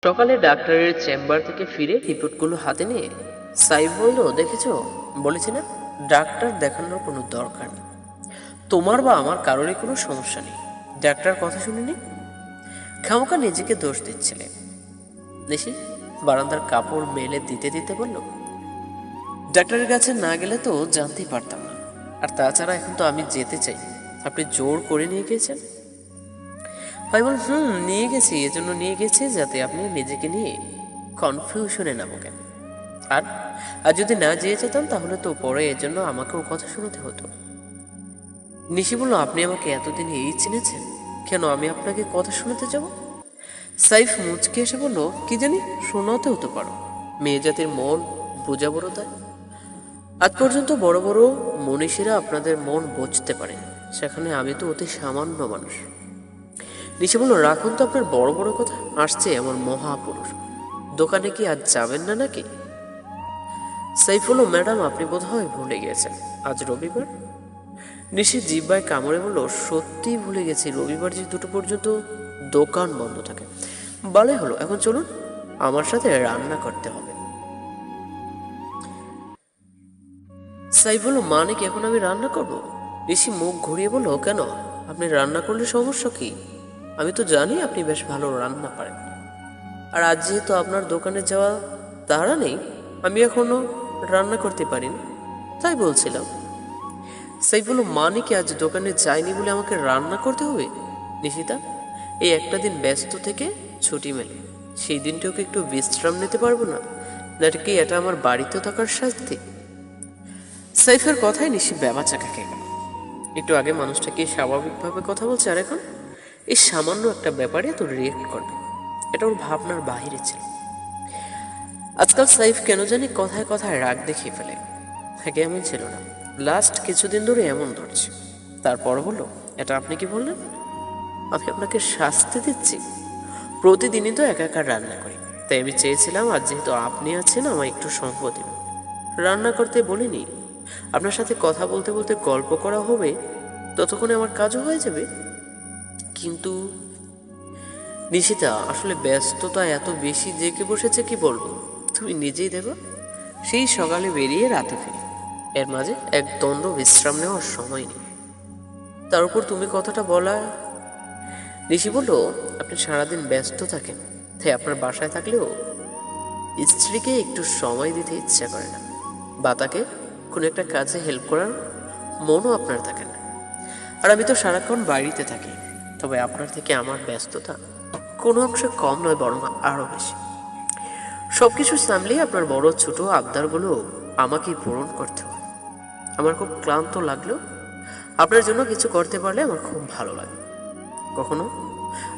সকালে ডাক্তারের চেম্বার থেকে ফিরে রিপোর্টগুলো হাতে নিয়ে সাইফ বলল, দেখেছো, বলেছি না ডাক্তার দেখানোর কোনো দরকার নেই। তোমার বা আমার কারোরই কোনো সমস্যা নেই। ডাক্তার কথা শুনিনি, খামোকা নিজেকে দোষ দিচ্ছিলে। নিশি বারান্দার কাপড় মেলে দিতে দিতে বলল, ডাক্তারের কাছে না গেলে তো জানতেই পারতাম না। আর তাছাড়া এখন তো আমি যেতে চাই, আপনি জোর করে নিয়ে গিয়েছেন। ভাই বল, নিয়ে গেছি, এজন্য নিয়ে গেছি যাতে আপনি নিজেকে নিয়ে কনফিউশনে না ভোগেন। আর আর যদি না যেয়ে যেতাম তাহলে তো পরে এজন্য আমাকেও কথা শোনাতে হতো। নিশি বলল, আপনি আমাকে এতদিন এই চিনেছেন, কেন আমি আপনাকে কথা শোনাতে যাব? সাইফ মুচকে এসে বলল, কি জানি, শোনাতে হতে পারো, মেয়ে জাতির মন বোঝা বড় তাই। আজ পর্যন্ত বড় বড় মনীষীরা আপনাদের মন বুঝতে পারেন, সেখানে আমি তো অতি সামান্য মানুষ। নিশি বলল, রাখুন তো আপনার বড় বড় কথা, আসছে এমন মহাপুরুষ, দোকানে কি আজ যাবেন না নাকি? সাইফ বলল, ম্যাডাম আপনি বোধহয় ভুলে গিয়েছেন, আজ রবিবার। নিশি জিব্বায় কামড়ে বলল, সত্যিই ভুলে গেছি, রবিবার যে 2টো পর্যন্ত দোকান বন্ধ থাকে। ভালোই হলো, এখন চলুন, আমার সাথে রান্না করতে হবে। সাইফ বলল, মানে কি এখন আমি রান্না করব? নিশি মুখ ঘুরিয়ে বলল, কেন, আপনি রান্না করলে সমস্যা কি? আমি তো জানি আপনি বেশ ভালো রান্না পারেন। আর আজ যেহেতু আপনার দোকানে যাওয়া তাড়া নেই, আমি এখনো রান্না করতে পারিনি, তাই বলছিলাম। সাইফ বলল, মানে কি আজ দোকানে যাইনি বলে আমাকে রান্না করতে হবে? নিশিতা, এই একটা দিন ব্যস্ত থেকে ছুটি মেলে, সেই দিনটাকে একটু বিশ্রাম নিতে পারবো না? নাকি এটা আমার বাড়িতে থাকার শাস্তি? সাইফের কথায় নিশি ব্যাবাচাকা খেয়ে গেল। একটু আগে মানুষটা কি স্বাভাবিকভাবে কথা বলছে, আর এখন এই সামান্য একটা ব্যাপারে তো রিয়েক্ট করবে, এটা ওর ভাবনার বাহিরে ছিল। আজকাল সাইফ কেন জানি কথায় কথায় রাগ দেখিয়ে ফেলে, আগে এমন ছিল না, লাস্ট কিছুদিন ধরে এমন ধরছে। তারপর বললো, এটা আপনি কি বললেন? আমি আপনাকে শাস্তি দিচ্ছি? প্রতিদিনই তো একা একা রান্না করি, তাই আমি চেয়েছিলাম আজ যেহেতু আপনি আছেন আমায় একটু সঙ্গ দিন। রান্না করতে বলিনি, আপনার সাথে কথা বলতে বলতে গল্প করা হবে, ততক্ষণে আমার কাজও হয়ে যাবে। কিন্তু নিশিতা, আসলে ব্যস্ততা এত বেশি জেগে বসেছে, কি বলবো, তুমি নিজেই দেবো। সেই সকালে বেরিয়ে রাতে ফিরি, এর মাঝে এক দ্বন্দ্ব বিশ্রাম নেওয়ার সময় নেই। তার উপর তুমি কথাটা বলা। নিশি বলল, আপনি সারাদিন ব্যস্ত থাকেন, তাই আপনার বাসায় থাকলেও স্ত্রীকে একটু সময় দিতে ইচ্ছা করে না, বা তাকে কোনো একটা কাজে হেল্প করার মনও আপনার থাকে না। আর আমি তো সারাক্ষণ বাড়িতে থাকি, তবে আপনার থেকে আমার ব্যস্ততা কোনো অংশে কম নয়, বরং আরও বেশি। সব কিছু সামলিয়ে আপনার বড় ছোট আবদারগুলো আমাকেই পূরণ করতে হয়। আমার খুব ক্লান্ত লাগলেও আপনার জন্য কিছু করতে পারলে আমার খুব ভালো লাগে। কখনো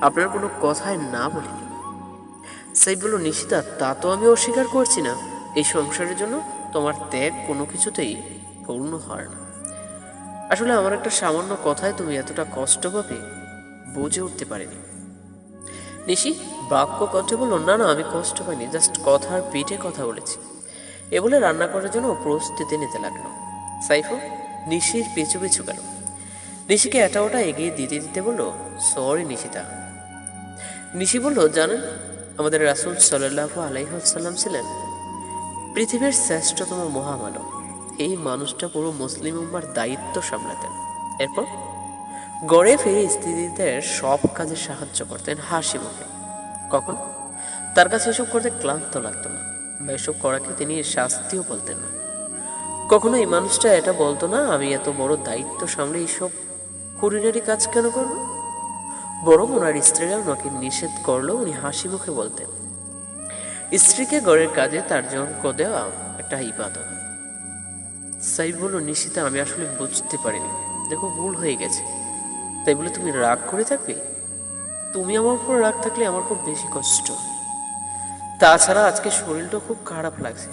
আপনার কোনো কথায় না বলিনি। সাইফ বলল, নিশিতা, তা তো আমি অস্বীকার করছি না, এই সংসারের জন্য তোমার ত্যাগ কোনো কিছুতেই পূর্ণ হয় না। আসলে আমার একটা সামান্য কথায় তুমি এতটা কষ্ট পাবে বুঝে উঠতে পারিনি। নিশি বাক্য কণ্ঠে বলল, না না, আমি কষ্ট পাইনি, জাস্ট কথার পিঠে কথা বলেছি। এ বলে রান্না করার জন্য প্রস্তুতি নিতে লাগলো। সাইফও নিশির পিছু পিছু গেল। নিশিকে এটা ওটা এগিয়ে দিতে দিতে বলল, সরি নিশিতা। নিশি বলল, জানেন, আমাদের রাসূল সাল্লাল্লাহু আলাইহি ওয়াসাল্লাম ছিলেন পৃথিবীর শ্রেষ্ঠতম মহামানব। এই মানুষটা পুরো মুসলিম উম্মার দায়িত্ব সামলাতেন। এরপর গড়ে ফিরে স্ত্রীদের সব কাজে সাহায্য করতেন হাসি মুখে। কখন তার কাছে এসব করতে ক্লান্ত লাগতো না, বা এসব করাকে তিনি শাস্তিও বলতেন না। কখনো এই মানুষটা এটা বলতো না, আমি এত বড় দায়িত্ব সামলে এইসব কুড়িনারি কাজ কেন করব। বরং ওনার স্ত্রীরা ওনাকে নিষেধ করলেও উনি হাসি মুখে বলতেন, স্ত্রীকে ঘরের কাজে তার জন্য দেওয়া একটা ইবাদত। সাইফ বলল, নিশিতা, আমি আসলে বুঝতে পারিনি, দেখো ভুল হয়ে গেছে, তাই বলে তুমি রাগ করে থাকবে? তুমি আমার উপর রাগ থাকলে আমার খুব বেশি কষ্ট। তাছাড়া আজকে শরীরটা খুব খারাপ লাগছে,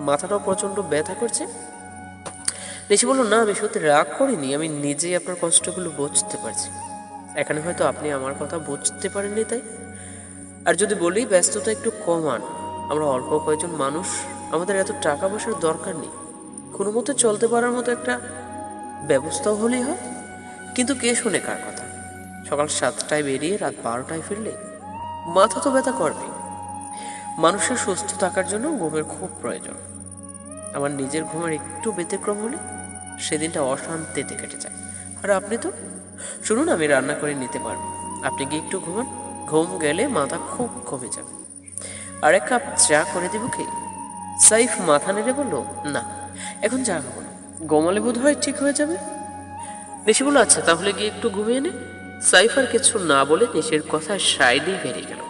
মাথাটাও প্রচন্ড ব্যথা করছে। নিশি বলল, না, আমি সত্যি রাগ করিনি, আমি নিজেই আপনার কষ্টগুলো বুঝতে পারছি। এখানে হয়তো আপনি আমার কথা বুঝতে পারেননি তাই। আর যদি বলি ব্যস্ততা একটু কমান, আমরা অল্প কয়েকজন মানুষ, আমাদের এত টাকা পয়সার দরকার নেই, কোনো মতে চলতে পারার মতো একটা ব্যবস্থাও হলেই হয়। কিন্তু কে শোনে কার কথা? সকাল 7টায় বেরিয়ে রাত 12টায় ফিরলে মাথা তো ব্যথা করবে। মানুষের সুস্থ থাকার জন্য ঘুমের খুব প্রয়োজন। আমার নিজের ঘুমের একটু ব্যতিক্রম হলে সেদিনটা অশান্তিতে কেটে যায়। আর আপনি তো, শুনুন, আমি রান্না করে নিতে পারবো, আপনি গিয়ে একটু ঘুমান। ঘুম গেলে মাথা খুব কমে যাবে। আর এক কাপ চা করে দিব কি? সাইফ মাথা নেড়ে বলল, না, এখন চা খাবো না, ঘুমালে বোধ হয় ঠিক হয়ে যাবে। নিশি বলল, আচ্ছা তাহলে গিয়ে একটু ঘুমিয়ে নে। সাইফ আর কিছু না বলে নিশির কথায় সায় দিয়ে বেরিয়ে গেল।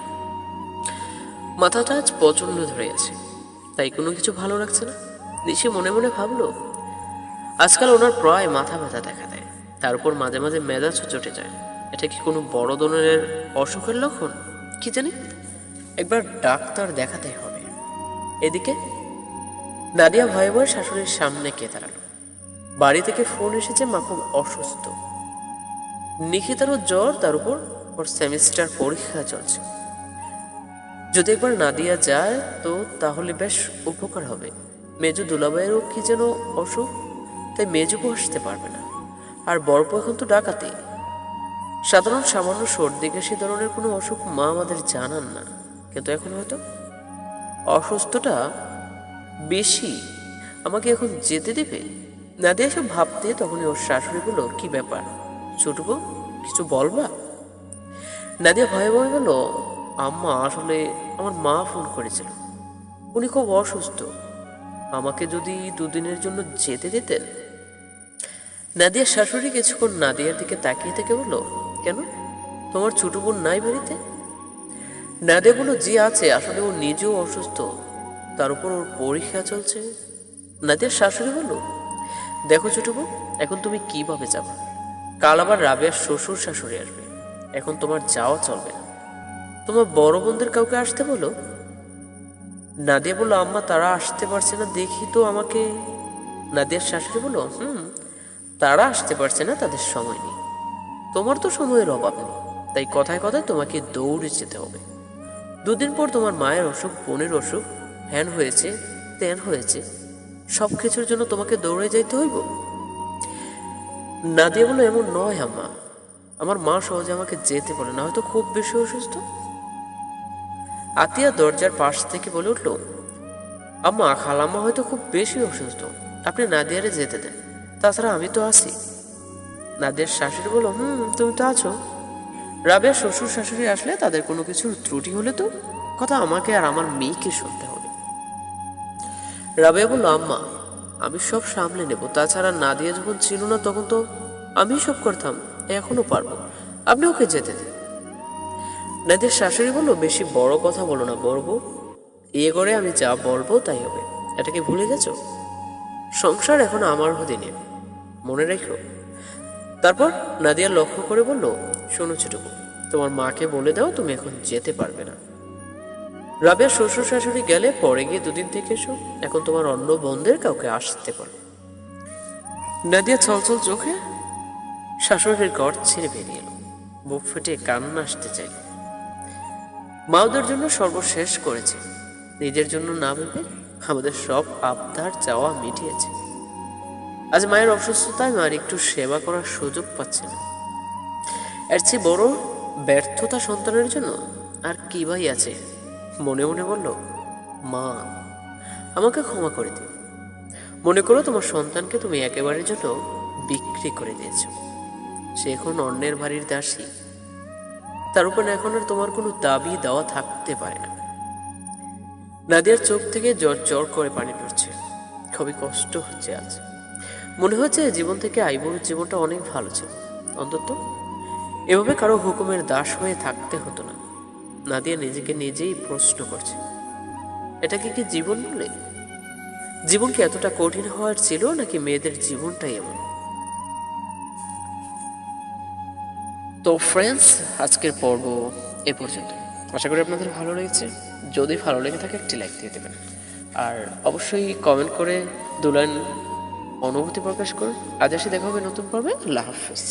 মাথাটা আজ প্রচন্ড ধরে আছে, তাই কোনো কিছু ভালো লাগছে না। নিশি মনে মনে ভাবলো, আজকাল ওনার প্রায় মাথা ব্যথা দেখা দেয়, তার উপর মাঝে মাঝে মেজাজও চটে যায়। এটা কি কোনো বড় ধরনের অসুখের লক্ষণ? কি জানি, একবার ডাক্তার দেখাতে হবে। এদিকে নাদিয়া ভয়ে ভয়ে শাশুড়ির সামনে কে দাঁড়ালো। বাড়ি থেকে ফোন এসেছে, মা খুব অসুস্থ, নিখিতারও জ্বর, তার উপর ওর সেমিস্টার পরীক্ষা চলছে। যদি একবার নাদিয়া যায় তো তাহলে বেশ উপকার হবে। মেজু দুলাভাইয়েরও কি যেন অসুখ, তাই মেজুকে আসতে পারবে না। আর বরপু এখন তো ডাকাতে। সাধারণ সামান্য সর্দি কাশি ধরনের কোনো অসুখ মা আমাদের জানান না, কিন্তু এখন হয়তো অসুস্থটা বেশি। আমাকে এখন যেতে দেবে? নাদিয়া সব ভাবতে তখনই ওর শাশুড়ি বলল, কি ব্যাপার ছোট বউ, কিছু বলবা? নাদিয়া ভয়ে ভয়ে বলল, আম্মা, আসলে আমার মা ফোন করেছিল, উনি খুব অসুস্থ, আমাকে যদি দুদিনের জন্য যেতে দিতেন। নাদিয়ার শাশুড়ি কিছুক্ষণ নাদিয়ার দিকে তাকিয়ে থেকে বলল, কেন, তোমার ছোট বোন নাই বাড়িতে? নাদিয়া বলল, জি আছে, আসলে ও নিজেও অসুস্থ, তার উপর ওর পরীক্ষা চলছে। নাদিয়ার শাশুড়ি বলল, দেখো ছোট বোন, এখন তুমি কিভাবে যাবে? কাল আবার রাবেয়ার শ্বশুর শাশুড়ি আসবে, এখন তোমার যাওয়া চলবে না। তোমার বড় বোনদের কাউকে আসতে বলো। নাদিয়া বলল, আম্মা, তারা আসতে পারছে না দেখি তো আমাকে। নাদিয়ার শাশুড়ি বলল, তারা আসতে পারছে না, তাদের সময় নেই, তোমার তো সময়ের অভাব নেই, তাই কথায় কথায় তোমাকে দৌড়ে যেতে হবে। দুদিন পর তোমার মায়ের অসুখ, বোনের অসুখ, হ্যান হয়েছে ত্যান হয়েছে, সব কিছুর জন্য তোমাকে দৌড়ে যাইতে হইব? নাদিয়া বলল, এমন নয় আম্মা, আমার মা সহজে আমাকে যেতে বলে না, হয়তো খুব বেশি অসুস্থ। আতিয়া দরজার পাশ থেকে বলে উঠল, আম্মা, খালাম্মা হয়তো খুব বেশি অসুস্থ, আপনি নাদিয়ারে যেতে দেন, তাছাড়া আমি তো আছি। নাদিয়ার শাশুড়ি বলল, তুমি তো আছো, রাবেয়ার শ্বশুর শাশুড়ি আসলে তাদের কোনো কিছুর ত্রুটি হলে তো কথা আমাকে আর আমার মেয়েকে শুনতে হবে। রাবেয়া বলল, আম্মা, আমি সব সামলে নেব, তাছাড়া নাদিয়া যখন ছিল না তখন তো আমি সব করতাম, এখনো পারবো, আপনি ওকে যেতে দিন। নাদিয়ার শাশুড়ি বলল, বেশি বড় কথা বলো না বড় বউ, এ করে আমি যা বলবো তাই হবে, এটাকে ভুলে গেছো? সংসার এখন আমার অধীনে, মনে রেখো। তারপর নাদিয়া লক্ষ্য করে বলল, শোনো ছোট বউ, তোমার মাকে বলে দাও তুমি এখন যেতে পারবে না। রাবেয়ার শ্বশুর শাশুড়ি গেলে পরে গিয়ে দুদিন থেকে এসো, এখন তোমার অন্য বোনদের কাউকে আসতে পারো। নাদিয়া ছলছল চোখে শাশুড়ির ঘর ছেড়ে বেরিয়ে এলো, বুক ফেটে কান্না আসতে চাইল। মা ওদের জন্য সর্বশেষ করেছে, নিজের জন্য না ভেবে আমাদের সব আবদার চাওয়া মিটিয়েছে। আজ মায়ের অসুস্থতায় মায়ের একটু সেবা করার সুযোগ পাচ্ছে না। এর চেয়ে বড় ব্যর্থতা সন্তানের জন্য আর কি ভাই আছে? মনে মনে বলল, মা, আমাকে ক্ষমা করে দিও। মনে করো তোমার সন্তানকে তুমি একেবারের জন্য বিক্রি করে দিয়েছ, সে এখন অন্যের বাড়ির দাসী, তার উপর এখন আর তোমার কোনো দাবি দেওয়া থাকতে পারে না। নাদিয়ার চোখ থেকে জ্বর জ্বর করে পানি পড়ছে, খুবই কষ্ট হচ্ছে আজ। মনে হচ্ছে জীবন থেকে আইবুড়োর জীবনটা অনেক ভালো ছিল, অন্তত এভাবে কারো হুকুমের দাস হয়ে থাকতে হতো না। নাদিয়া নিজেকে নিজেই প্রশ্ন করছে, এটাকে কি জীবন বলে? জীবন কি এতটা কঠিন হওয়ার ছিল, নাকি মেয়েদের জীবনটাই এমন? তো ফ্রেন্ডস, আজকের পর্ব এ পর্যন্ত। আশা করি আপনাদের ভালো লেগেছে। যদি ভালো লেগে থাকে একটি লাইক দিয়ে দেবেন, আর অবশ্যই কমেন্ট করে দুলাইন অনুভূতি প্রকাশ করুন। আজ এসে দেখা হবে নতুন পর্বে। আল্লাহ হাফেজ।